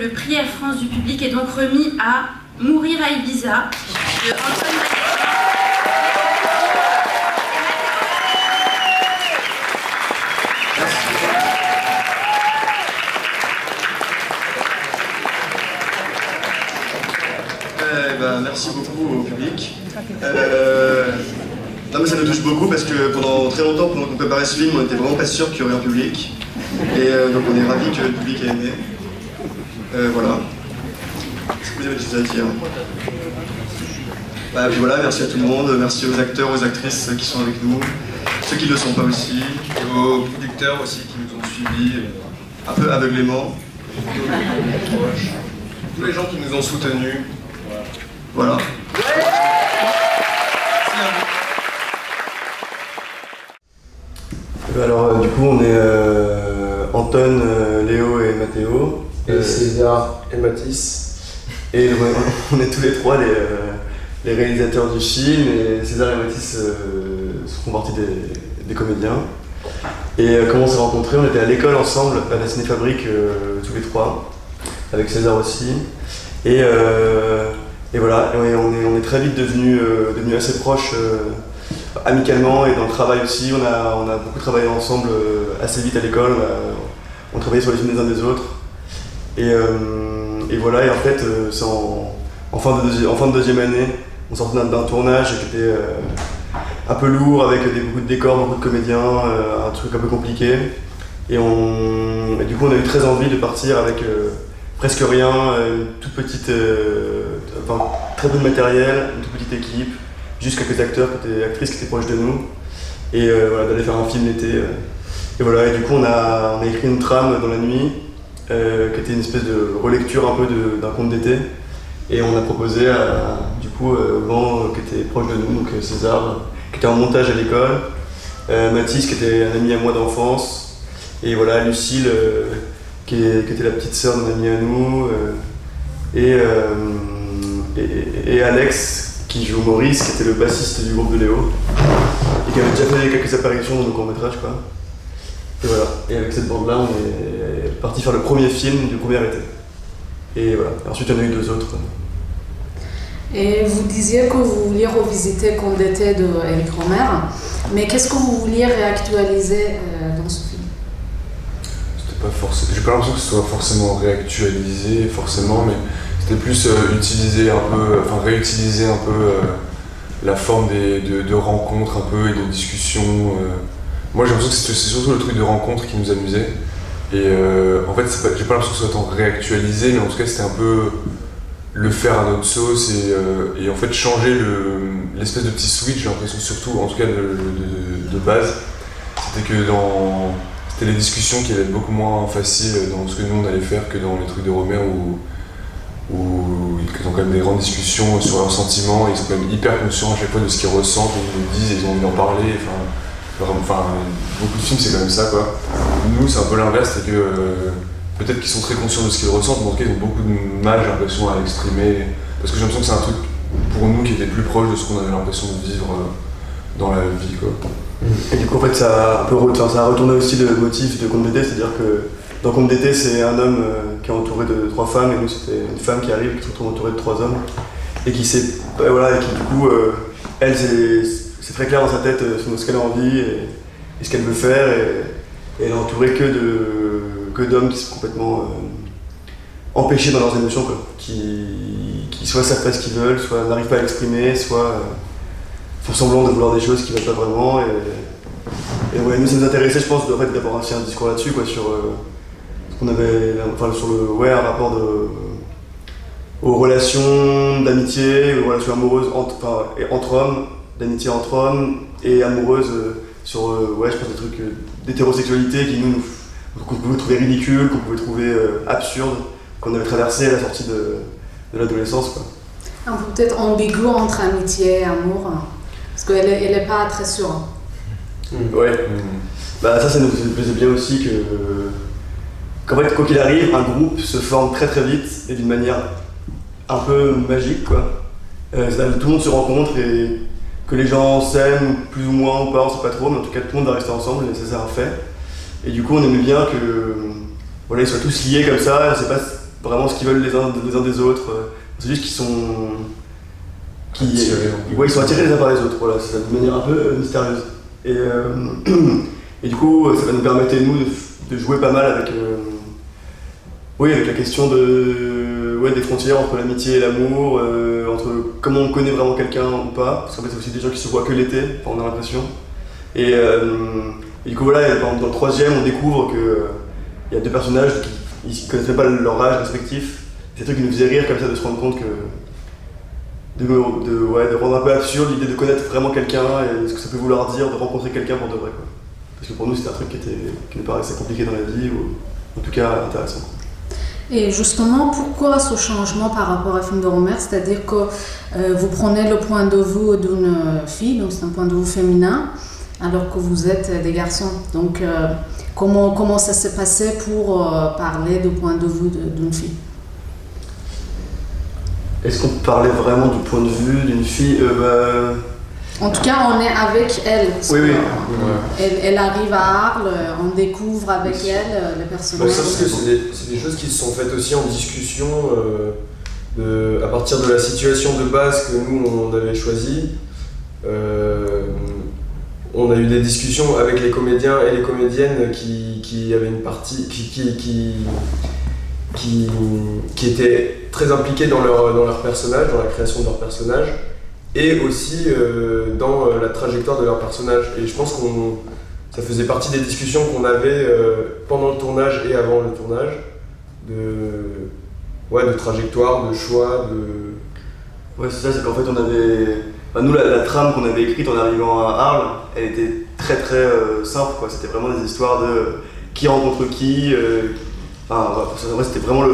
Le prix Air France du public est donc remis à Mourir à Ibiza de Antoine Maillet. Merci beaucoup au public. Non mais ça nous touche beaucoup parce que pendant très longtemps, pendant qu'on préparait ce film, on n'était vraiment pas sûr qu'il y aurait un public. Et donc on est ravis que le public ait aimé. Voilà. Est-ce que vous avez des choses à dire? Puis voilà, merci à tout le monde, merci aux acteurs, aux actrices qui sont avec nous, ceux qui ne le sont pas aussi, et aux producteurs aussi qui nous ont suivis un peu aveuglément, tous les gens qui nous ont soutenus. Voilà. Alors du coup on est Anton, Léo et Mathéo. Et César et Mathis. Et on est tous les trois les réalisateurs du film, et César et Mathis font partie des comédiens. Et comment on s'est rencontrés? On était à l'école ensemble, à la Cinéfabrique, tous les trois, avec César aussi. Et voilà, on est très vite devenus assez proches amicalement et dans le travail aussi. On a beaucoup travaillé ensemble assez vite à l'école, on travaillait sur les films des uns des autres. Et voilà, et en fait, c'est en fin de deuxième année, on sortait d'un tournage qui était un peu lourd, avec beaucoup de décors, beaucoup de comédiens, un truc un peu compliqué. Et du coup, on a eu très envie de partir avec presque rien, une toute petite, très peu de matériel, une toute petite équipe, juste quelques acteurs, quelques actrices qui étaient proches de nous, et voilà, d'aller faire un film l'été. Et voilà, et du coup on a écrit une trame dans la nuit, qui était une espèce de relecture un peu d'un conte d'été, et on a proposé du coup aux gens qui étaient proches de nous, donc César, qui était en montage à l'école, Mathis, qui était un ami à moi d'enfance, et voilà, Lucille, qui était la petite sœur d'un ami à nous, et Alex, qui joue Maurice, qui était le bassiste du groupe de Léo, et qui avait déjà fait quelques apparitions dans nos courts-métrages, quoi. Et voilà, et avec cette bande-là, on est parti faire le premier film du premier été. Et voilà, et ensuite il y en a eu deux autres. Et vous disiez que vous vouliez revisiter Conte d'été d'Éric Rohmer, mais qu'est-ce que vous vouliez réactualiser dans ce film? C'était pas forcément. J'ai pas l'impression que ce soit forcément réactualisé, forcément, mais c'était plus utiliser un peu, réutiliser un peu la forme de rencontres un peu et de discussions. Moi j'ai l'impression que c'est surtout le truc de rencontre qui nous amusait. Et en fait, j'ai pas l'impression que ce soit tant réactualisé, mais en tout cas c'était un peu le faire à notre sauce et en fait changer l'espèce de petit switch, j'ai l'impression surtout, en tout cas de base, c'était que c'était les discussions qui allaient être beaucoup moins faciles dans ce que nous on allait faire que dans les trucs de Rohmer où ils ont quand même des grandes discussions sur leurs sentiments, ils sont quand même hyper conscients à chaque fois de ce qu'ils ressentent, ils nous disent, ils ont envie d'en parler, beaucoup de films c'est quand même ça quoi. Nous c'est un peu l'inverse, c'est que peut-être qu'ils sont très conscients de ce qu'ils ressentent, mais en tout cas ils ont beaucoup de mal, j'ai l'impression, à l'exprimer, parce que j'ai l'impression que c'est un truc pour nous qui était plus proche de ce qu'on avait l'impression de vivre dans la vie quoi. Et du coup en fait ça a retourné aussi le motif de Conte d'été, c'est-à-dire que dans Conte d'été c'est un homme qui est entouré de 3 femmes, et nous c'était une femme qui arrive et qui se retrouve entourée de 3 hommes, et qui du coup elle c'est très clair dans sa tête ce qu'elle a envie et ce qu'elle veut faire, et elle est entourée que d'hommes qui sont complètement empêchés dans leurs émotions quoi, qui soit savent pas ce qu'ils veulent, soit n'arrivent pas à l'exprimer, soit font semblant de vouloir des choses qu'ils veulent pas vraiment, et ouais, nous ça nous intéressait je pense d'avoir aussi un discours là-dessus quoi, sur ce qu'on avait, un rapport aux relations d'amitié, aux relations amoureuses entre hommes, d'amitié entre hommes, et amoureuses sur je pense des trucs d'hétérosexualité qu'on pouvait trouver ridicules, qu'on pouvait trouver absurdes, qu'on avait traversé à la sortie de l'adolescence quoi. Un peu peut-être ambigu entre amitié et amour, parce qu'elle est pas très sûre. Ouais. Ça nous plaisait bien aussi qu'en fait, quoi qu'il arrive, un groupe se forme très très vite et d'une manière un peu magique quoi. Tout le monde se rencontre et que les gens s'aiment plus ou moins ou pas, on sait pas trop, mais en tout cas tout le monde va rester ensemble et ça a fait. Et du coup on aimait bien que ils soient tous liés comme ça, vraiment ce qu'ils veulent les uns des autres. C'est juste qu'ils sont... ils sont attirés les uns par les autres, voilà, c'est de manière un peu mystérieuse. Et du coup, ça va nous permettre, nous, de jouer pas mal avec, avec la question des frontières entre l'amitié et l'amour, entre comment on connaît vraiment quelqu'un ou pas, parce qu'en fait, c'est aussi des gens qui se voient que l'été, on a l'impression. Et du coup, voilà, dans le troisième, on découvre qu'il y a deux personnages qui ne connaissent même pas leur âge respectif. C'est un truc qui nous faisait rire comme ça, de se rendre compte que de rendre un peu absurde l'idée de connaître vraiment quelqu'un et ce que ça peut vouloir dire de rencontrer quelqu'un pour de vrai, quoi. Parce que pour nous c'était un truc qui nous paraissait compliqué dans la vie, ou en tout cas intéressant. Et justement, pourquoi ce changement par rapport à film de Rohmer? C'est-à-dire que vous prenez le point de vue d'une fille, donc c'est un point de vue féminin, alors que vous êtes des garçons. Donc comment ça s'est passé pour parler du point de vue d'une fille? Est-ce qu'on parlait vraiment du point de vue d'une fille? En tout cas, on est avec elle. Oui. Elle arrive à Arles, on découvre avec elle les personnages. Je pense que c'est des choses qui se sont faites aussi en discussion à partir de la situation de base que nous on avait choisie. On a eu des discussions avec les comédiens et les comédiennes qui avaient une partie qui étaient très impliqués dans leur personnage, dans la création de leur personnage, et aussi dans la trajectoire de leur personnage. Et je pense que ça faisait partie des discussions qu'on avait pendant le tournage et avant le tournage, de trajectoire, de choix, Ouais, c'est ça, c'est qu'en fait on avait... nous, la trame qu'on avait écrite en arrivant à Arles, elle était très très simple, quoi. C'était vraiment des histoires de qui rencontre qui, c'était vraiment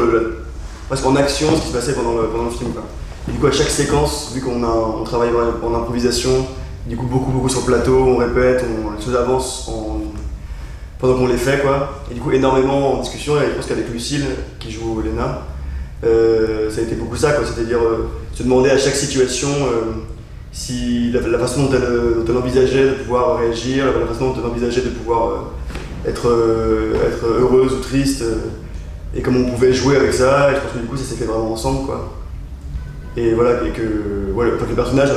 presque en action ce qui se passait pendant le film, quoi. Et du coup, à chaque séquence, vu qu'on travaille en improvisation, du coup beaucoup sur le plateau, on répète, les choses avancent pendant qu'on les fait, quoi. Et du coup, énormément en discussion, et je pense qu'avec Lucille, qui joue Léna, ça a été beaucoup ça, quoi. C'est-à-dire se demander à chaque situation si la façon dont elle envisageait de pouvoir réagir, la façon dont elle envisageait de pouvoir être heureuse ou triste, et comment on pouvait jouer avec ça. Et je pense que du coup, ça s'est fait vraiment ensemble, quoi. Et voilà, en tant que le personnage,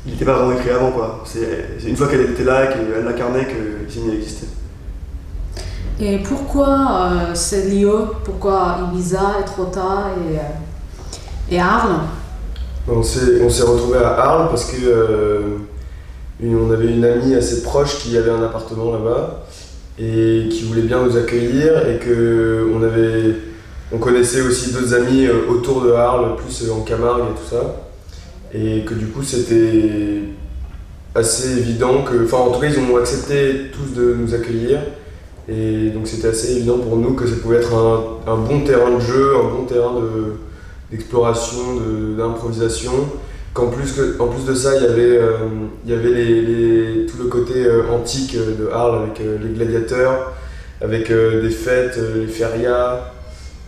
il n'était pas vraiment écrit avant, quoi. C'est une fois qu'elle était là, qu'elle l'incarnait, qu'il s'est mis à exister. Et pourquoi c'est Lyon? Pourquoi Ibiza, Etretat et Arles? On s'est retrouvés à Arles parce que on avait une amie assez proche qui avait un appartement là-bas et qui voulait bien nous accueillir, et que on connaissait aussi d'autres amis autour de Arles, plus en Camargue et tout ça, et que du coup c'était assez évident en tout cas ils ont accepté tous de nous accueillir, et donc c'était assez évident pour nous que ça pouvait être un bon terrain de jeu, un bon terrain d'exploration, d'improvisation, qu'en plus de ça il y avait tout le côté antique de Arles, avec les gladiateurs, avec des fêtes, les férias,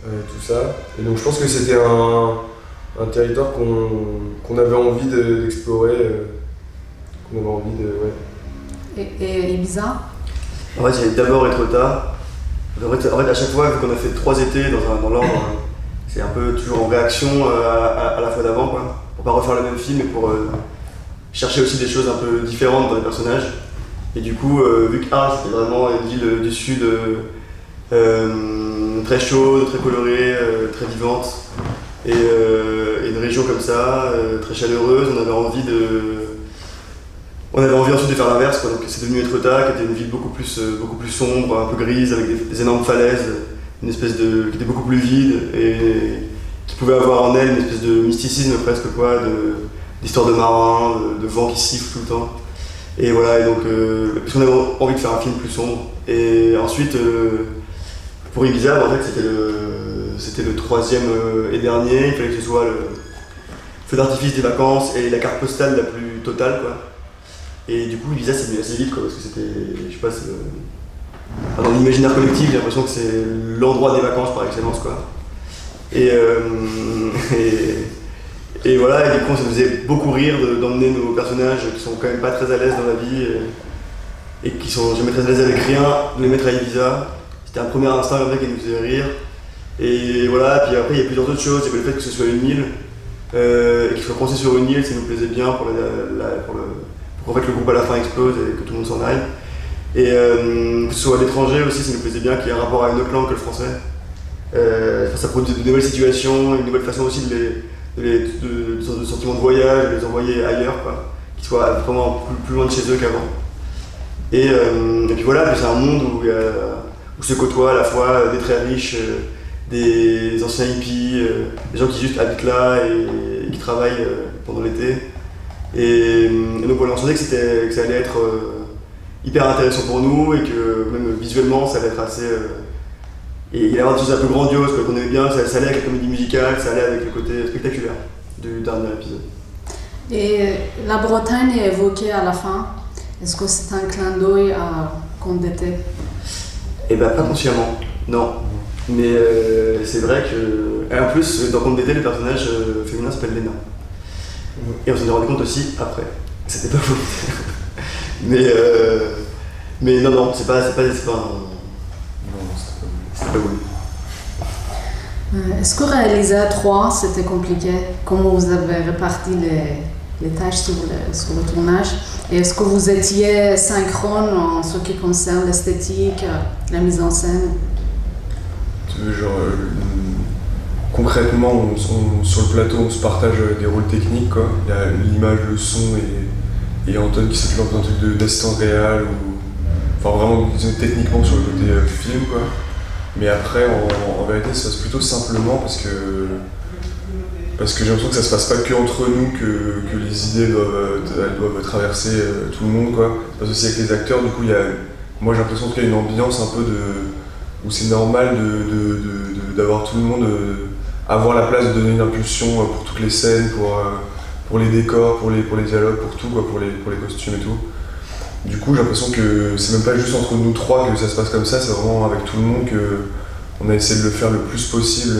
tout ça. Et donc je pense que c'était un territoire qu'on avait envie d'explorer, qu'on avait envie de... Et Ibiza? En fait, il y avait d'abord Etretat. En fait, à chaque fois, vu qu'on a fait 3 étés dans l'ordre, c'est un peu toujours en réaction à la fois d'avant, quoi. Pour pas refaire le même film, mais pour chercher aussi des choses un peu différentes dans les personnages. Et du coup, vu que Arles, c'était vraiment une ville du sud, très chaude, très colorée, très vivante, et une région comme ça, très chaleureuse, on avait envie ensuite de faire l'inverse, quoi. Donc c'est devenu Etretat, qui était une ville beaucoup plus sombre, un peu grise, avec des énormes falaises, qui était beaucoup plus vide, et qui pouvait avoir en elle une espèce de mysticisme presque, quoi, d'histoire de marins, de vent qui siffle tout le temps. Et voilà, et donc parce qu'on avait envie de faire un film plus sombre. Et ensuite, pour Ibiza, en fait, c'était le 3e et dernier. Il fallait que ce soit le feu d'artifice des vacances et la carte postale la plus totale, quoi. Et du coup, Ibiza s'est mis assez vite, quoi, parce que c'était, je sais pas, dans l'imaginaire collectif, j'ai l'impression que c'est l'endroit des vacances par excellence, quoi. Et voilà, et du coup, ça nous faisait beaucoup rire d'emmener nos personnages qui sont quand même pas très à l'aise dans la vie et qui sont jamais très à l'aise avec rien, de les mettre à Ibiza. C'était un premier instinct comme ça qui nous faisait rire. Et voilà, puis après il y a plusieurs autres choses, il y avait le fait que ce soit une île, et qu'il soit coincé sur une île, ça nous plaisait bien pour qu'en fait le groupe à la fin explose et que tout le monde s'en aille. Et que ce soit à l'étranger aussi, ça nous plaisait bien qu'il y ait un rapport à une autre langue que le français. Ça produit de nouvelles situations, une nouvelle façon aussi de sentiments de voyage, de les envoyer ailleurs, quoi, qu'ils soient vraiment plus loin de chez eux qu'avant. Et puis voilà, c'est un monde où se côtoient à la fois des très riches, des anciens hippies, des gens qui juste habitent là et qui travaillent pendant l'été. Et donc voilà, on sentait que ça allait être hyper intéressant pour nous et que même visuellement ça allait être assez... et il y avait des choses un peu grandioses qu'on aimait bien, ça allait avec la comédie musicale, ça allait avec le côté spectaculaire du dernier épisode. Et la Bretagne est évoquée à la fin. Est-ce que c'est un clin d'œil à Contes d'été? Eh ben pas consciemment, non. Mais c'est vrai que... Et en plus, dans Contes d'été, le personnage féminin s'appelle Léna. Et on s'en est rendu compte aussi après. C'était pas volontaire. Mais non, c'est pas un... Non, c'était pas voulu. Est-ce que réaliser à 3, c'était compliqué? Comment vous avez réparti les tâches sur le tournage? Et est-ce que vous étiez synchrone en ce qui concerne l'esthétique, la mise en scène? Genre, concrètement, sur le plateau, on se partage des rôles techniques, quoi. Il y a l'image, le son et Anton qui s'occupe d'un truc d'assistance réelle, enfin vraiment techniquement sur le côté film, quoi. Mais après, en vérité, ça se passe plutôt simplement parce que j'ai l'impression que ça se passe pas que entre nous, que les idées doivent traverser tout le monde, quoi. Ça se passe aussi avec les acteurs, du coup, moi j'ai l'impression qu'il y a une ambiance un peu où c'est normal d'avoir tout le monde, avoir la place de donner une impulsion pour toutes les scènes, pour les décors, pour les dialogues, pour tout, quoi, pour les costumes et tout. Du coup, j'ai l'impression que c'est même pas juste entre nous trois que ça se passe comme ça, c'est vraiment avec tout le monde qu'on a essayé de le faire le plus possible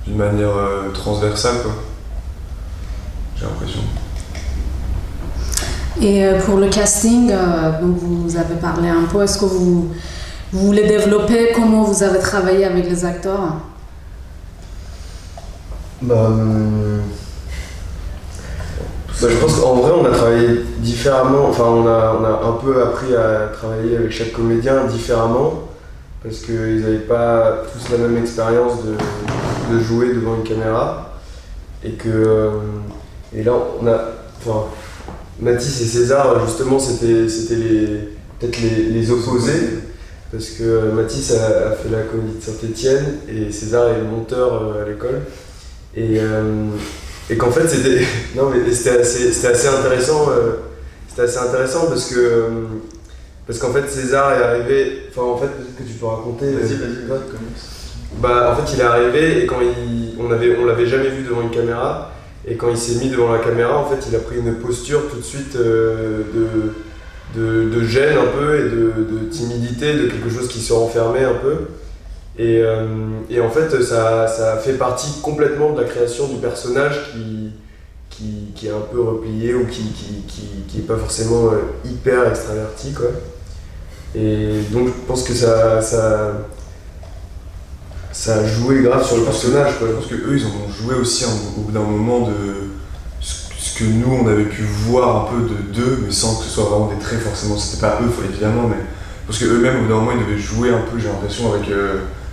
d'une manière transversale, quoi. J'ai l'impression. Et pour le casting, donc vous avez parlé un peu, est-ce que vous voulez développer comment vous avez travaillé avec les acteurs? Je pense qu'en vrai on a travaillé différemment, enfin on a un peu appris à travailler avec chaque comédien différemment parce qu'ils n'avaient pas tous la même expérience de jouer devant une caméra et là Mathis et César justement c'était peut-être les opposés parce que Mathis a fait la comédie de Saint-Étienne et César est le monteur à l'école et qu'en fait c'était assez intéressant parce qu'en fait César est arrivé, enfin en fait peut-être que tu peux raconter. Vas-y, en fait il est arrivé et quand on l'avait jamais vu devant une caméra et quand il s'est mis devant la caméra en fait il a pris une posture tout de suite de gêne un peu et de timidité, de quelque chose qui se renfermait un peu. Et en fait, ça a fait partie complètement de la création du personnage qui est un peu replié ou qui est pas forcément hyper extraverti, quoi. Et donc je pense que ça a joué grave sur le personnage, quoi. Je pense qu'eux, ils ont joué aussi au bout d'un moment de ce que nous, on avait pu voir un peu d'eux, mais sans que ce soit vraiment des traits forcément. C'était pas eux, évidemment, mais parce qu'eux-mêmes, au bout d'un moment, ils devaient jouer un peu, j'ai l'impression, avec...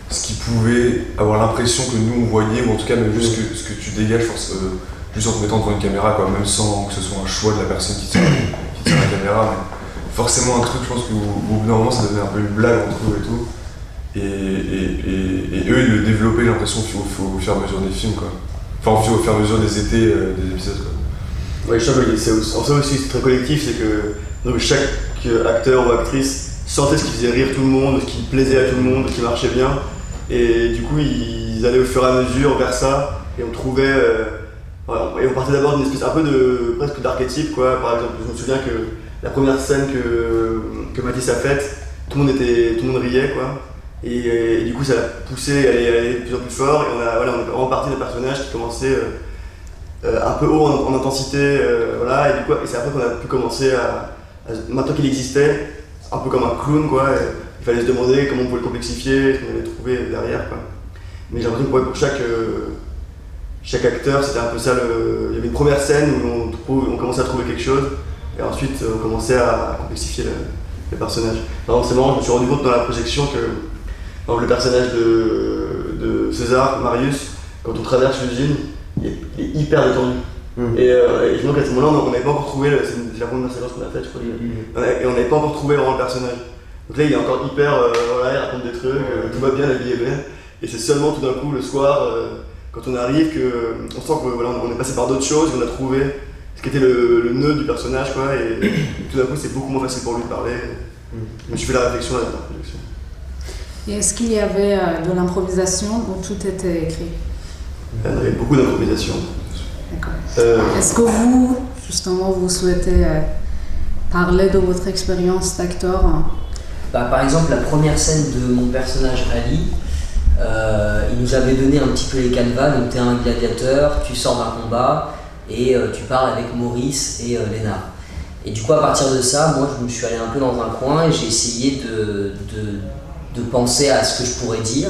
ce qui pouvait avoir l'impression que nous on voyait, ou en tout cas même juste ce que tu dégages juste en te mettant devant une caméra, quoi, même sans que ce soit un choix de la personne qui tient la caméra, mais forcément un truc, je pense qu'au bout d'un moment ça devenait un peu une blague entre eux et tout, et eux ils le développaient, j'ai l'impression, au fur et à mesure des films, quoi. Enfin au fur et à mesure des étés, des épisodes, quoi. Ouais, je trouve que c'est aussi très collectif, c'est que donc, chaque acteur ou actrice sentait ce qui faisait rire tout le monde, ce qui plaisait à tout le monde, ce qui marchait bien. Et du coup, ils allaient au fur et à mesure vers ça, et on trouvait... et on partait d'abord d'une espèce un peu presque d'archétype, quoi. Par exemple, je me souviens que la première scène que Mathis a faite, tout le monde riait, quoi. Et du coup, ça l'a poussé à aller de plus en plus fort, et on est vraiment parti d'un personnage qui commençait un peu haut en intensité, voilà. Et du coup, c'est après qu'on a pu commencer maintenant qu'il existait, un peu comme un clown, quoi. Il fallait se demander comment on pouvait le complexifier, ce qu'on allait trouver derrière, quoi. Mais j'ai l'impression que pour chaque acteur, c'était un peu ça. Il y avait une première scène où on commençait à trouver quelque chose, et ensuite on commençait à complexifier le personnage. Alors, c'est marrant, je me suis rendu compte dans la projection que le personnage de César, Marius, quand on traverse l'usine, il est hyper détendu. Et je me dis qu'à ce moment-là, on n'avait pas encore trouvé, c'est la première séquence qu'on a faite, je crois, et on n'avait pas encore trouvé vraiment le personnage. Donc là, il est encore hyper, il raconte des trucs, tout va bien, la vie est belle. Et c'est seulement tout d'un coup, le soir, quand on arrive, qu'on sent qu'on est passé par d'autres choses, qu'on a trouvé ce qui était le nœud du personnage, quoi, et tout d'un coup, c'est beaucoup moins facile pour lui de parler. Je me suis fait la réflexion à la projection. Et est-ce qu'il y avait de l'improvisation où tout était écrit? Il y avait beaucoup d'improvisation. D'accord. Est-ce que vous, justement, vous souhaitez parler de votre expérience d'acteur? Par exemple, la première scène de mon personnage Ali, il nous avait donné un petit peu les canevas. Donc tu es un gladiateur, tu sors d'un combat et tu parles avec Maurice et Léna. Et du coup, à partir de ça, moi je me suis allé un peu dans un coin et j'ai essayé de penser à ce que je pourrais dire.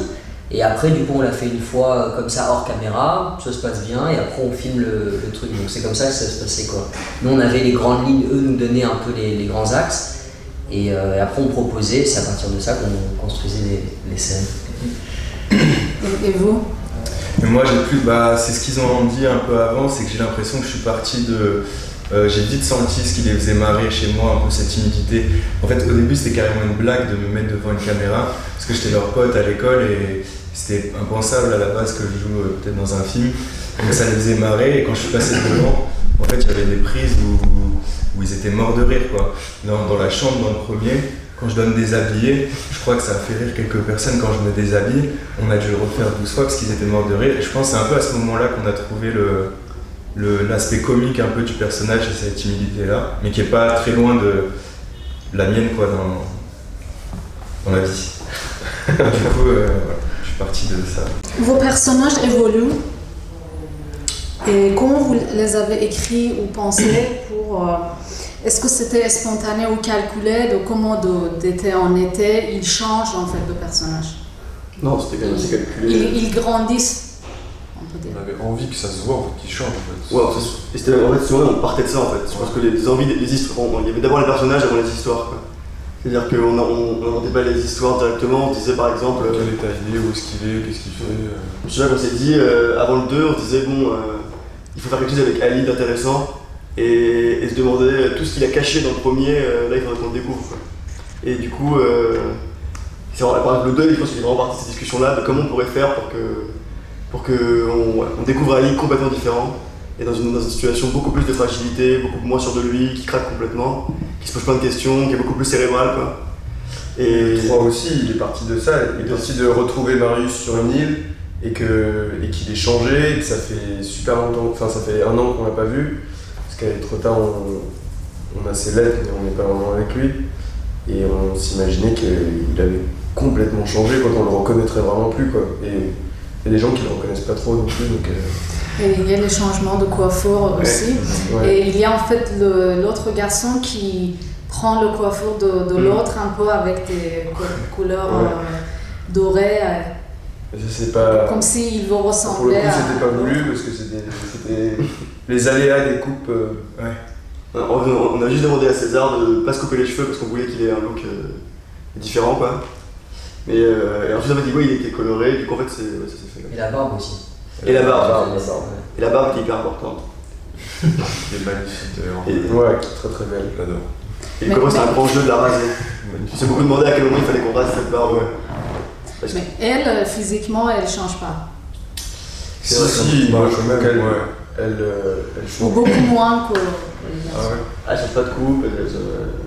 Et après, du coup, on l'a fait une fois comme ça hors caméra, ça se passe bien, et après on filme le truc. Donc c'est comme ça que ça se passait, quoi. Nous on avait les grandes lignes, eux nous donnaient un peu les grands axes, et après on proposait, c'est à partir de ça qu'on construisait les scènes. Et vous? Moi c'est ce qu'ils ont dit un peu avant, c'est que j'ai l'impression que je suis parti de... j'ai vite senti ce qui les faisait marrer chez moi, un peu cette timidité. En fait, au début, c'était carrément une blague de me mettre devant une caméra, parce que j'étais leur pote à l'école et c'était impensable à la base que je joue peut-être dans un film. Donc ça les faisait marrer, et quand je suis passé devant, en fait, il y avait des prises où ils étaient morts de rire, quoi. Dans la chambre, dans le premier, quand je dois me déshabiller, je crois que ça a fait rire quelques personnes quand je me déshabille. On a dû le refaire 12 fois parce qu'ils étaient morts de rire. Et je pense que c'est un peu à ce moment-là qu'on a trouvé l'aspect comique un peu du personnage et cette timidité-là, mais qui n'est pas très loin de la mienne, quoi, dans la vie. Du coup, voilà, je suis parti de ça. Vos personnages évoluent, et comment vous les avez écrits ou pensés pour... est-ce que c'était spontané ou calculé de comment d'été en été ils changent en fait de personnage? Non, c'était quand même assez calculé. Ils grandissent, on peut dire. On avait envie que ça se voit, en fait, qu'ils changent, en fait. Ouais, et c'était, en fait, souvent on partait de ça, en fait. Je pense que les envies, les histoires, il y avait d'abord les personnages avant les histoires, quoi. C'est-à-dire qu'on n'inventait pas les histoires directement, on disait par exemple... Quel état il est, où est-ce qu'il est, qu'est-ce qu'il fait Je sais pas, qu'on s'est dit, avant le 2, on se disait, bon, il faut faire quelque chose avec Ali d'intéressant, et se demander tout ce qu'il a caché dans le premier, là il faudrait qu'on le découvre, quoi. Et du coup, par exemple le 2, je pense qu'il est vraiment parti de cette discussion-là, de comment on pourrait faire pour qu'on découvre Ali complètement différent, et dans une situation beaucoup plus de fragilité, beaucoup moins sûr de lui, qui craque complètement, qui se pose plein de questions, qui est beaucoup plus cérébral, quoi. Et le 3 aussi, il est parti de ça, il est parti de retrouver Marius sur une île, et qu'il est changé, et que ça fait super longtemps, enfin ça fait 1 an qu'on l'a pas vu, parce qu'elle est trop tard, on a ses lettres, mais on n'est pas vraiment avec lui, et on s'imaginait qu'il avait complètement changé quand on le reconnaîtrait vraiment plus, quoi. Et il y a des gens qui le reconnaissent pas trop non plus, donc... Et il y a les changements de coiffure aussi. Ouais. Et il y a en fait l'autre garçon qui prend le coiffure de l'autre un peu avec des couleurs dorées. C'est pas... Comme s'il vous ressemblait. Pour le coup, c'était pas voulu parce que c'était les aléas des coupes. On a juste demandé à César de ne pas se couper les cheveux parce qu'on voulait qu'il ait un look différent, quoi. Mais ensuite, en fait, il était coloré, du coup, en fait, ça s'est fait. Et la barbe aussi. Et la barbe. Et la barbe qui est hyper importante. Qui est magnifique d'ailleurs. Ouais, qui est très très belle. J'adore. Et comment c'est un grand jeu de la raser. Tu sais beaucoup demandé à quel moment il fallait qu'on rase cette barbe. Mais elle, physiquement, elle change pas. Si, moi je trouve qu'elle change. Beaucoup moins que... Elle change pas de coupe.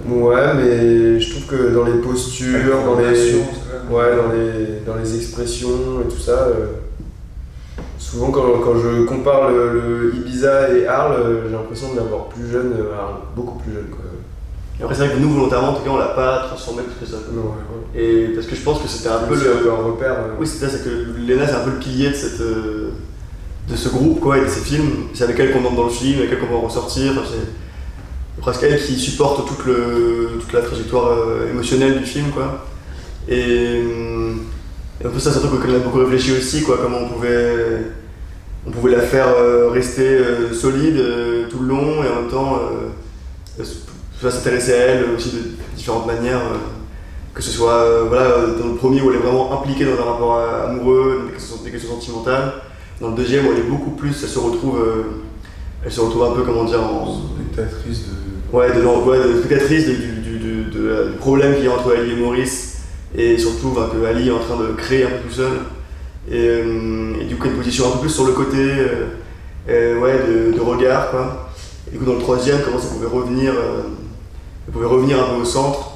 Ouais, mais je trouve que dans les postures, dans les expressions et tout ça, souvent quand je compare le Ibiza et Arles, j'ai l'impression de l'avoir plus jeune, beaucoup plus jeune, quoi. Et après, c'est vrai que nous, volontairement, en tout cas, on l'a pas transformé plus que ça. Non, Et parce que je pense que c'était un peu un repère. Oui, c'est ça, c'est que Léna, c'est un peu le pilier de ce groupe, quoi, et de ces films. C'est avec elle qu'on entre dans le film, avec elle qu'on va en ressortir. Enfin, c'est presque elle qui supporte toute la trajectoire émotionnelle du film, quoi. Et Et en plus, ça, c'est un truc auquel on a beaucoup réfléchi aussi, quoi, comment on pouvait la faire rester solide tout le long et en même temps s'intéresser à elle aussi de différentes manières. Que ce soit dans le premier où elle est vraiment impliquée dans un rapport amoureux, des questions sentimentales. Dans le deuxième où elle est beaucoup plus, elle se retrouve un peu, comment dire, en spectatrice de spectatrice du problème qu'il y a entre Ali et Maurice, et surtout que Ali est en train de créer un peu tout seul. Et du coup, une position un peu plus sur le côté de regard, quoi. Et du coup, dans le troisième, comment ça pouvait revenir un peu au centre.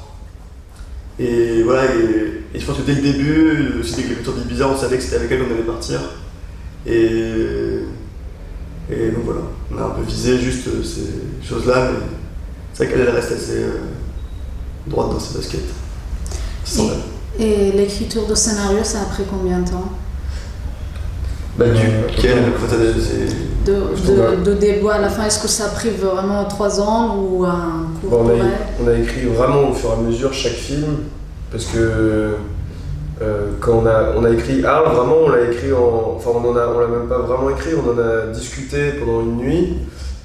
Et voilà, et je pense que dès le début, aussi dès que l'écriture d'Ibiza, on savait que c'était avec elle qu'on allait partir. Et donc voilà, on a un peu visé juste ces choses-là, mais c'est vrai qu'elle reste assez droite dans ses baskets. Et l'écriture de scénario, ça a pris combien de temps? De début à la fin, est-ce que ça a pris vraiment 3 ans ou un court temps? On a écrit vraiment au fur et à mesure chaque film, parce que quand on a écrit Arles, vraiment on l'a écrit on l'a même pas vraiment écrit, on en a discuté pendant une nuit,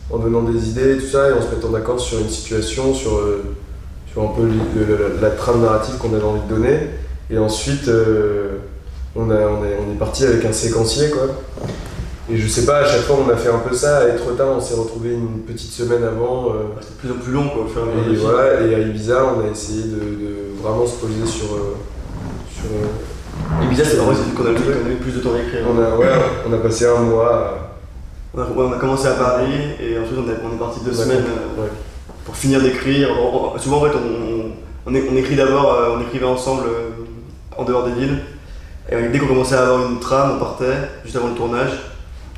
en donnant des idées et tout ça, et en se mettant d'accord sur une situation, sur un peu la trame narrative qu'on avait envie de donner. Et ensuite, on est parti avec un séquencier, quoi. Et je sais pas, à chaque fois on a fait un peu ça, à Etretat on s'est retrouvé une petite semaine avant. C'était de plus en plus long, quoi, au fur et à mesure. Et voilà, et à Ibiza on a essayé de vraiment se poser sur Ibiza, c'est vrai qu'on a eu plus de temps à écrire. On a passé un mois. On a commencé à Paris et ensuite on est parti 2 semaines pour finir d'écrire. Souvent en fait on écrit d'abord, on écrivait ensemble en dehors des villes. Et dès qu'on commençait à avoir une trame, on partait juste avant le tournage.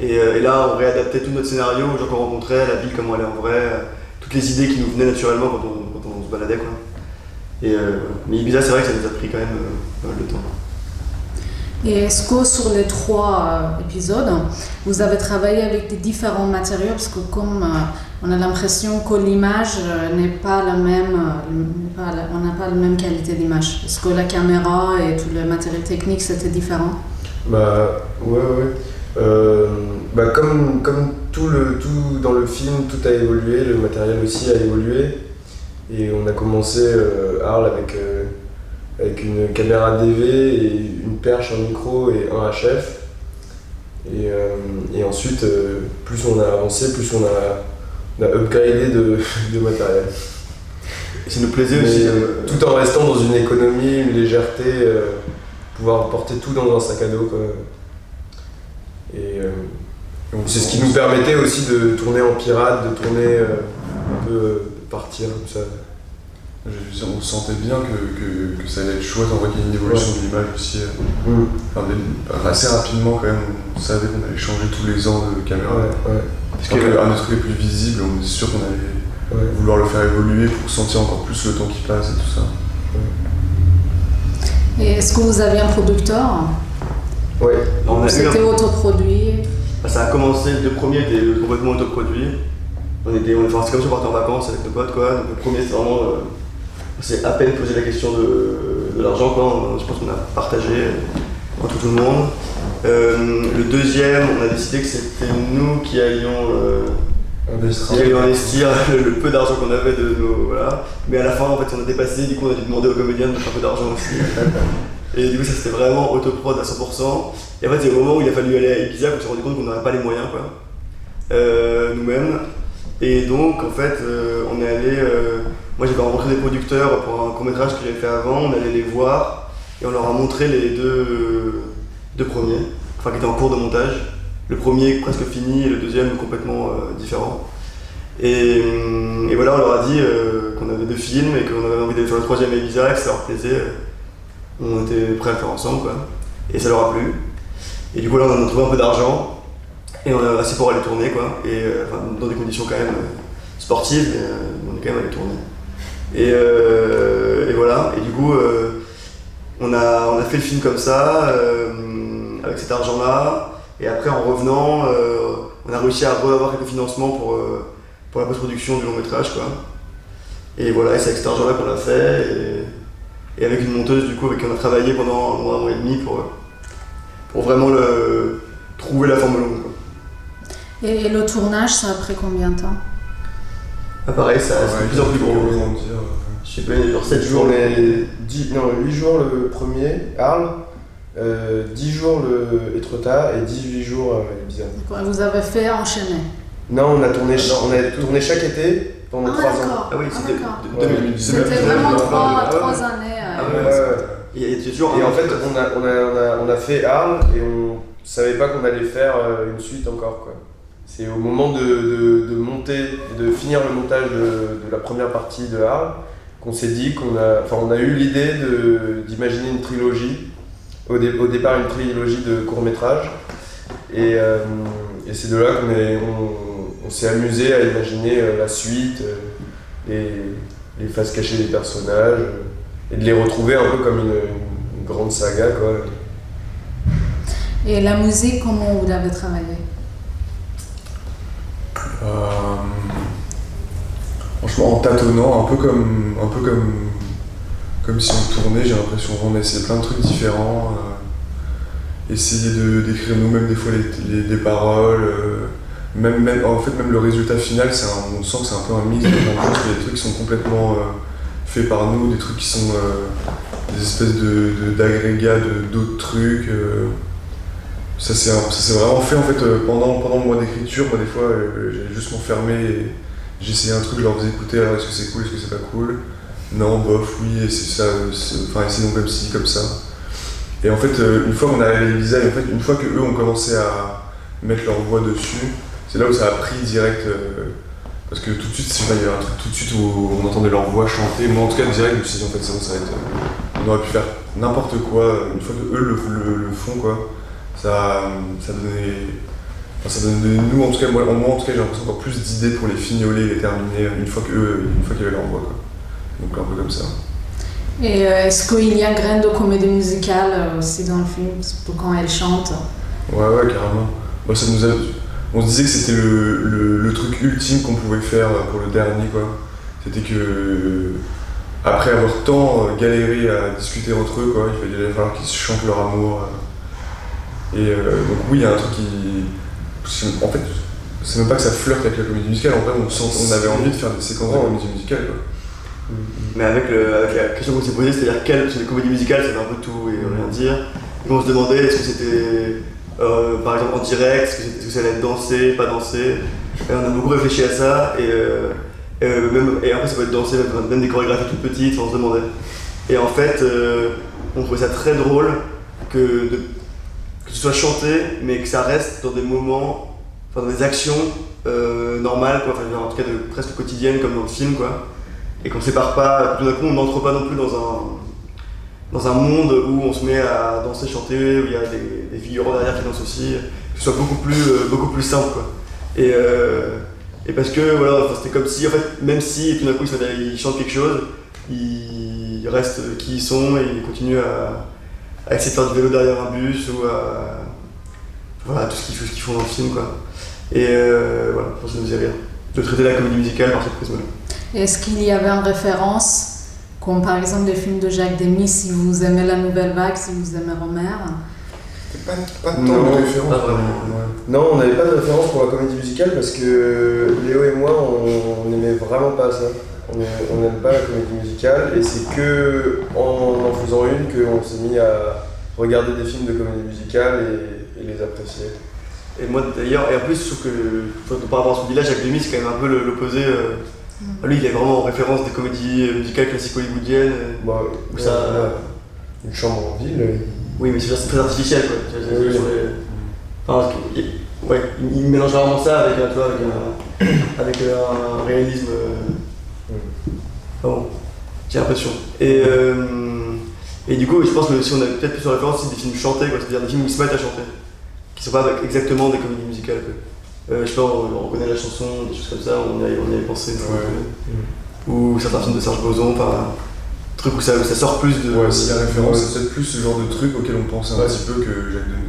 Et là on réadaptait tout notre scénario aux gens qu'on rencontrait, la ville comment elle est en vrai, toutes les idées qui nous venaient naturellement quand on se baladait, quoi. Mais Ibiza, c'est vrai que ça nous a pris quand même pas mal de temps. Et est-ce que sur les 3 épisodes, vous avez travaillé avec des différents matériaux? Parce que comme on a l'impression que l'image n'est pas la même, on n'a pas la même qualité d'image. Est-ce que la caméra et tout le matériel technique c'était différent? Comme tout dans le film, tout a évolué, le matériel aussi a évolué. Et on a commencé Arles avec une caméra DV et une perche, un micro et un HF. Et ensuite, plus on a avancé, plus on a upgradé de matériel. Et ça nous plaisait aussi. Tout en restant dans une économie, une légèreté, pouvoir porter tout dans un sac à dos, quoi. Et c'est ce qui nous permettait aussi de tourner en pirate, de tourner un peu partir comme ça. On sentait bien que ça allait être chouette, en vrai qu'il y ait une évolution de l'image aussi. Assez rapidement quand même, on savait qu'on allait changer tous les ans de caméra. Parce qu'un autre truc est plus visible, on était sûr qu'on allait vouloir le faire évoluer pour sentir encore plus le temps qui passe et tout ça. Et est-ce que vous avez un producteur? Oui. C'était autoproduit? Ça a commencé, le premier était complètement autoproduit. C'est comme si on partait en vacances avec nos potes, quoi. Donc le premier c'est vraiment, c'est à peine posé la question de l'argent, quoi. Je pense qu'on a partagé entre tout le monde. Le deuxième, on a décidé que c'était nous qui allions investir le peu d'argent qu'on avait de nos, voilà. Mais à la fin en fait on a dépassé, du coup on a dû demander aux comédiens de mettre un peu d'argent aussi. Et du coup ça c'était vraiment autoprod à 100%. Et en fait c'est le moment où il a fallu aller à Ibiza, on s'est rendu compte qu'on n'avait pas les moyens, quoi. Nous-mêmes. Et donc en fait on est allé, moi j'avais rencontré des producteurs pour un court-métrage que j'avais fait avant, on allait les voir et on leur a montré les deux premiers, enfin qui étaient en cours de montage. Le premier presque fini et le deuxième complètement différent. Et voilà, on leur a dit qu'on avait 2 films et qu'on avait envie d'aller faire le 3e à Ibiza, que ça leur plaisait. On était prêts à le faire ensemble, quoi. Et ça leur a plu. Et du coup là on a trouvé un peu d'argent. Et on a assez pour aller tourner, quoi, et dans des conditions quand même sportives, mais on est quand même allé tourner. Et voilà, et du coup on a fait le film comme ça, avec cet argent-là, et après en revenant, on a réussi à avoir quelques financements pour la post-production du long-métrage, quoi. Et voilà, et c'est avec cet argent-là qu'on l'a fait, et avec une monteuse du coup avec qui on a travaillé pendant un mois et demi pour vraiment trouver la forme longue, quoi. Et le tournage, ça a pris combien de temps? Ah, pareil, ça c'est de plus en plus gros. Je sais pas, genre 7 jours. 8 jours le premier, Arles, 10 jours le Etretat et 18 jours Ibiza. Vous avez fait enchaîner? Non, on a tourné chaque été pendant 3 ans. Ah oui, c'était C'était vraiment 3 années. Et toujours. Et en fait, on a fait Arles et on savait pas qu'on allait faire une suite encore, quoi. C'est au moment de monter, de finir le montage de la première partie de Arles qu'on s'est dit on a eu l'idée d'imaginer une trilogie. Au départ, une trilogie de courts-métrages. Et c'est de là qu'on s'est amusé à imaginer la suite, les faces cachées des personnages, et de les retrouver un peu comme une grande saga, quoi. Et la musique, comment vous l'avez travaillée? Franchement, en tâtonnant, un peu comme si on tournait, j'ai l'impression qu'on essayait plein de trucs différents, essayer d'écrire nous-mêmes des fois les paroles, même le résultat final, on sent que c'est un peu un mix de plein de choses, il y a des trucs qui sont complètement faits par nous, des trucs qui sont des espèces d'agrégats d'autres trucs. Ça s'est vraiment fait en fait pendant le mois d'écriture. Moi des fois j'allais juste m'enfermer et j'essayais un truc, je leur faisais écouter, alors est-ce que c'est cool, est-ce que c'est pas cool, non, bof, oui, et c'est ça, enfin essayons comme ci, comme ça. Et en fait une fois qu'on a réalisé, en fait, une fois qu'eux ont commencé à mettre leur voix dessus, c'est là où ça a pris direct, parce que tout de suite, il y avait un truc tout de suite où on entendait leur voix chanter. Moi en tout cas direct je me suis dit en fait ça va être, on aurait pu faire n'importe quoi, une fois que eux le font, quoi. Ça donnait nous, en tout cas, moi en tout cas, j'ai l'impression encore plus d'idées pour les fignoler et les terminer une fois qu'il y avait leur voix, quoi. Donc un peu comme ça. Et est-ce qu'il y a une graine de comédie musicale aussi dans le film, pour quand elle chante? Ouais, carrément. Moi, on se disait que c'était le truc ultime qu'on pouvait faire pour le dernier, quoi. C'était que, après avoir tant galéré à discuter entre eux, quoi, il allait falloir qu'ils se chantent leur amour. Et donc oui, il y a un truc qui... En fait, c'est même pas que ça flirte avec la comédie musicale, en vrai on avait envie de faire des séquences de comédie musicale, quoi. Mais avec la question qu'on s'est posée, c'est-à-dire quelle sur les comédies musicales, c'était un peu tout et rien dire. Et on se demandait est-ce que c'était par exemple en direct, est-ce que ça allait être dansé, pas dansé. Et on a beaucoup réfléchi à ça et après ça peut être dansé, même des chorégraphies toutes petites, on se demandait. Et en fait, on trouvait ça très drôle que ce soit chanté, mais que ça reste dans des moments, enfin dans des actions normales, quoi, enfin, en tout cas presque quotidiennes comme dans le film, quoi. Et qu'on ne sépare pas, tout d'un coup on n'entre pas non plus dans un monde où on se met à danser, chanter, où il y a des figurants derrière qui dansent aussi, que ce soit beaucoup plus simple, quoi. Et parce que voilà, c'était comme si, en fait, même si tout d'un coup ils chantent quelque chose, ils restent qui ils sont et ils continuent à essayer de faire du vélo derrière un bus ou voilà, tout ce qu'ils font dans le film, quoi. Et voilà, je pense que ça nous faisait rire de traiter la comédie musicale par cette prisme-là. Est-ce qu'il y avait une référence, comme par exemple les films de Jacques Demy, si vous aimez La Nouvelle Vague, si vous aimez Romer? Pas tant de référence. Non, on n'avait pas de référence pour la comédie musicale parce que Léo et moi, on n'aimait vraiment pas ça. On n'aime pas la comédie musicale et c'est que en faisant une qu'on s'est mis à regarder des films de comédie musicale et les apprécier. Et moi d'ailleurs, et en plus je trouve que par rapport à ce qu'on dit là, Jacques Demy c'est quand même un peu l'opposé. Lui il est vraiment en référence des comédies musicales classiques hollywoodiennes. Une chambre en ville. Oui mais c'est très artificiel, quoi. Il mélange vraiment ça avec un réalisme. Bon, j'ai l'impression. Et du coup, je pense que si on a peut-être plus en référence, c'est des films chantés, quoi, c'est-à-dire des films où ils se mettent à chanter, qui sont pas exactement des comédies musicales, quoi. Je sais pas, on reconnaît la chanson, des choses comme ça, on y avait pensé. Ou certains films de Serge Boson, enfin, truc où ça sort plus de. Ouais, si la référence, c'est peut-être plus ce genre de truc auquel on pense un petit peu que Jacques Demy.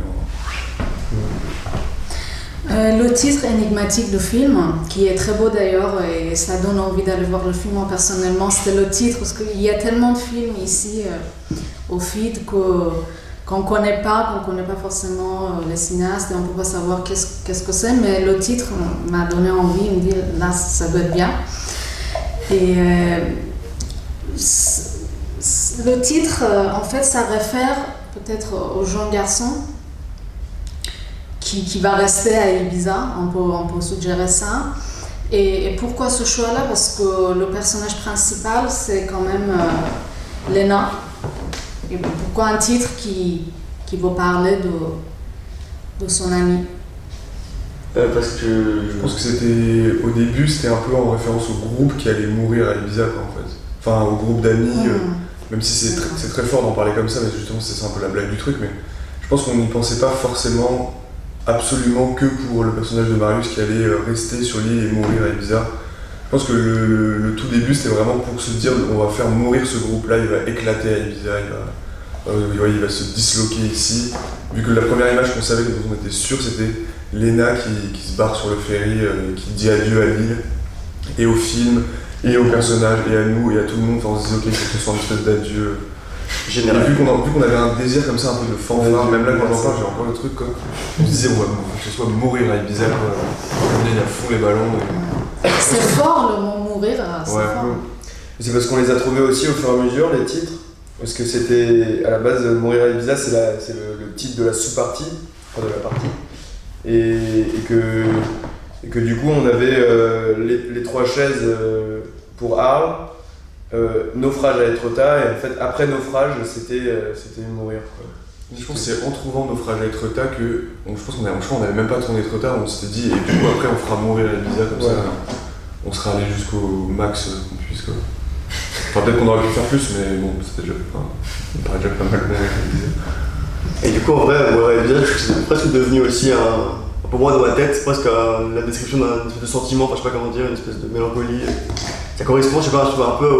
Le titre énigmatique du film, qui est très beau d'ailleurs, et ça donne envie d'aller voir le film. Moi personnellement, c'était le titre, parce qu'il y a tellement de films ici au FID qu'on ne connaît pas forcément les cinéastes et on ne peut pas savoir qu'est-ce que c'est, mais le titre m'a donné envie, il me dit là ça doit être bien. Et le titre, en fait, ça réfère peut-être au jeune garçon qui va rester à Ibiza, on peut suggérer ça. Et pourquoi ce choix-là? Parce que le personnage principal, c'est quand même Lena. Et pourquoi un titre qui va parler de son ami? Parce que Je pense que c'était au début, c'était un peu en référence au groupe qui allait mourir à Ibiza, quoi, en fait. Enfin, au groupe d'amis, même si c'est très fort d'en parler comme ça, mais justement c'est un peu la blague du truc, mais je pense qu'on n'y pensait pas forcément absolument que pour le personnage de Marius qui allait rester sur l'île et mourir à Ibiza. Je pense que le tout début c'était vraiment pour se dire on va faire mourir ce groupe-là, il va éclater à Ibiza, il va se disloquer ici. Vu que la première image qu'on savait, dont on était sûr, c'était Lena qui se barre sur le ferry, qui dit adieu à l'île, et au film, et aux personnages, et à nous, et à tout le monde. Enfin, on se disait ok, il faut que ce soit une espèce d'adieu général. Et vu qu'on avait un désir comme ça, un peu de fanfare, même là quand j'en parle, j'ai encore le truc quoi. On se disait faut que ce soit mourir à Ibiza, quoi. On est à fond les ballons. C'est fort le mot mourir, c'est fort. C'est parce qu'on les a trouvés aussi au fur et à mesure, les titres. Parce que c'était, à la base, Mourir à Ibiza, c'est le titre de la sous-partie, enfin de la partie. Et que du coup, on avait les 3 chaises pour Arles, Naufrage à Etretat, et en fait, après Naufrage, c'était Mourir, quoi. Je pense que c'est en trouvant Naufrage à Etretat que, je pense qu'on n'avait même pas tourné Etretat, on s'était dit, et du coup après on fera Mourir à Ibiza, comme ça on sera allé jusqu'au max qu'on puisse, quoi. Enfin peut-être qu'on aurait pu faire plus, mais bon, c'était déjà, on paraît déjà pas mal Mourir à Ibiza. Et du coup en vrai, Mourir à Ibiza, c'est presque devenu aussi pour moi dans ma tête, c'est presque la description d'un espèce de sentiment, enfin je sais pas comment dire, une espèce de mélancolie. Ça correspond, je sais pas, je trouve un peu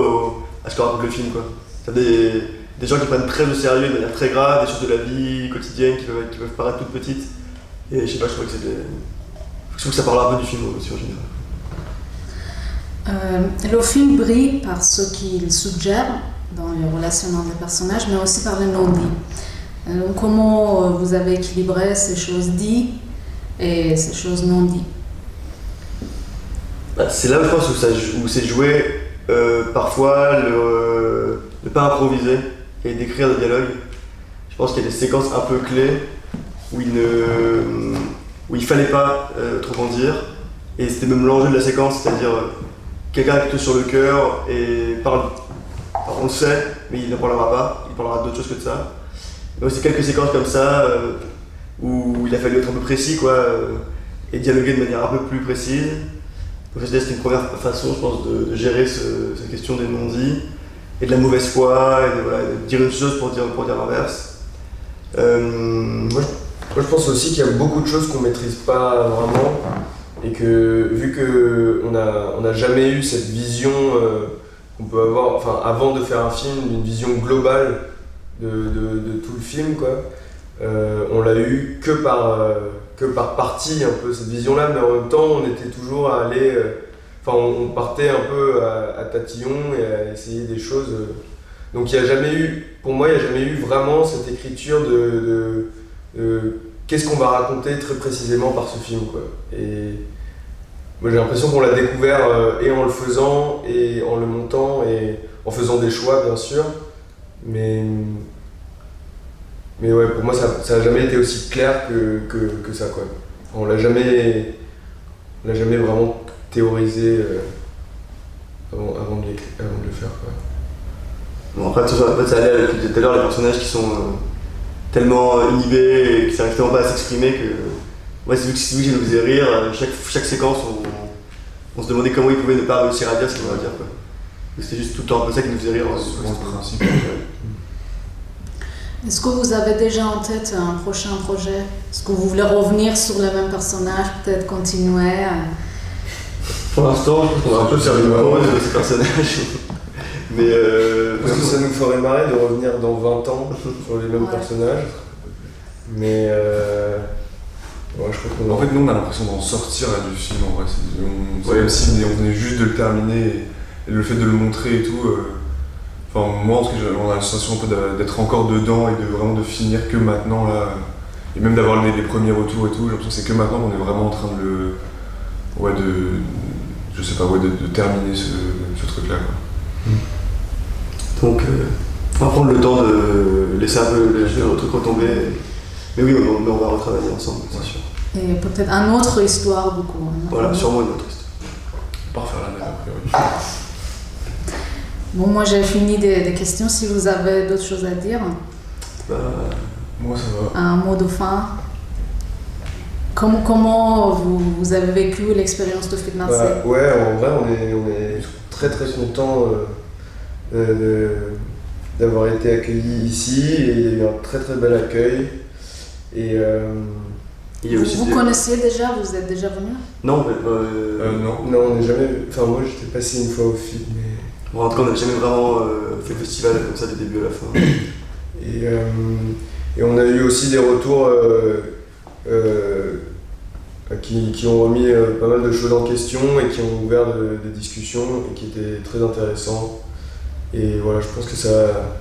à ce que raconte le film, quoi. T'as des gens qui prennent très au sérieux de manière très grave, des choses de la vie quotidienne qui peuvent paraître toutes petites. Et je sais pas, je trouve que je trouve que ça parle un peu du film aussi en général. Le film brille par ce qu'il suggère dans les relations entre les personnages, mais aussi par les non-dits. Comment vous avez équilibré ces choses dites et ces choses non dites? C'est là où je pense où c'est joué parfois ne pas improviser et d'écrire des dialogues. Je pense qu'il y a des séquences un peu clés où il fallait pas trop en dire, et c'était même l'enjeu de la séquence, c'est-à-dire quelqu'un a quelque chose sur le cœur et parle, on le sait, mais il n'en parlera pas, il parlera d'autre chose que de ça. Donc c'est quelques séquences comme ça où il a fallu être un peu précis, quoi, et dialoguer de manière un peu plus précise. Donc c'était une première façon, je pense, de gérer cette question des non-dits et de la mauvaise foi, et de dire une chose pour dire l'inverse. Moi, je pense aussi qu'il y a beaucoup de choses qu'on maîtrise pas vraiment, et que vu qu'on n'a jamais eu cette vision qu'on peut avoir, enfin avant de faire un film, une vision globale de tout le film, quoi. On l'a eu que par partie, un peu cette vision-là, mais en même temps on était toujours à aller, on partait un peu à tatillon et à essayer des choses. Donc il n'y a jamais eu, pour moi, il n'y a jamais eu vraiment cette écriture de qu'est-ce qu'on va raconter très précisément par ce film, quoi. Et moi j'ai l'impression qu'on l'a découvert et en le faisant et en le montant et en faisant des choix, bien sûr, mais ouais, pour moi ça n'a jamais été aussi clair que ça, quoi. On l'a jamais vraiment théorisé avant de le faire, quoi. Bon, après, ça allait avec tout à l'heure, les personnages qui sont tellement inhibés et qui n'arrivent tellement pas à s'exprimer que. Ouais, c'est vu que ça nous faisait rire, chaque séquence, on se demandait comment ils pouvaient ne pas réussir à dire ce qu'ils voulaient dire, quoi. C'était juste tout le temps un peu ça qui nous faisait rire. Souvent le principe. Est-ce que vous avez déjà en tête un prochain projet? Est-ce que vous voulez revenir sur les mêmes personnages, peut-être continuer Pour l'instant, je pense qu'on va un peu faire une pause de ces personnages. Mais parce que ça nous ferait marrer de revenir dans 20 ans sur les mêmes personnages. Mais Ouais, je crois qu'on En fait, nous, on a l'impression d'en sortir là, du film, en vrai. C'est comme si on venait juste de le terminer, et le fait de le montrer et tout. Enfin, moi, en tout cas, on a la sensation un peu d'être encore dedans et de vraiment de finir que maintenant, là. Et même d'avoir les premiers retours et tout, j'ai l'impression que c'est que maintenant qu'on est vraiment en train de le... Ouais, je sais pas, ouais, de terminer ce truc-là, quoi. Donc, on va prendre le temps de laisser un peu le truc retomber. Mais oui, on va retravailler ensemble, c'est sûr. Et peut-être une autre histoire, du coup. Voilà, sûrement une autre histoire. Pas refaire la même, a priori. Bon, moi j'ai fini des questions. Si vous avez d'autres choses à dire. Moi, ça va. Un mot de fin. Comment vous avez vécu l'expérience de Fit Marseille? Ouais, en vrai, on est très très contents d'avoir été accueillis ici. Et il y a eu un très très bel accueil. Et vous connaissiez déjà? Vous êtes déjà venu? Non, mais non. Non, on n'est jamais... Enfin, moi j'étais passé une fois au FIT, mais... Bon, en tout cas, on n'a jamais vraiment fait le festival comme ça du début à la fin. Et on a eu aussi des retours qui ont remis pas mal de choses en question et qui ont ouvert des discussions et qui étaient très intéressants. Et voilà, je pense que ça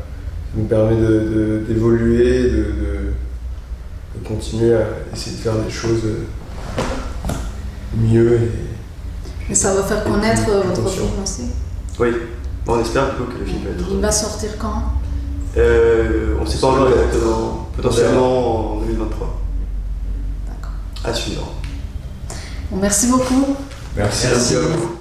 nous permet d'évoluer, de continuer à essayer de faire des choses mieux. Et ça va faire connaître votre film aussi? Oui, bon, on espère du coup que le film va être... Il va sortir quand? On ne sait pas encore exactement, potentiellement en 2023. D'accord. À suivre. Bon, merci beaucoup. Merci. Merci à vous.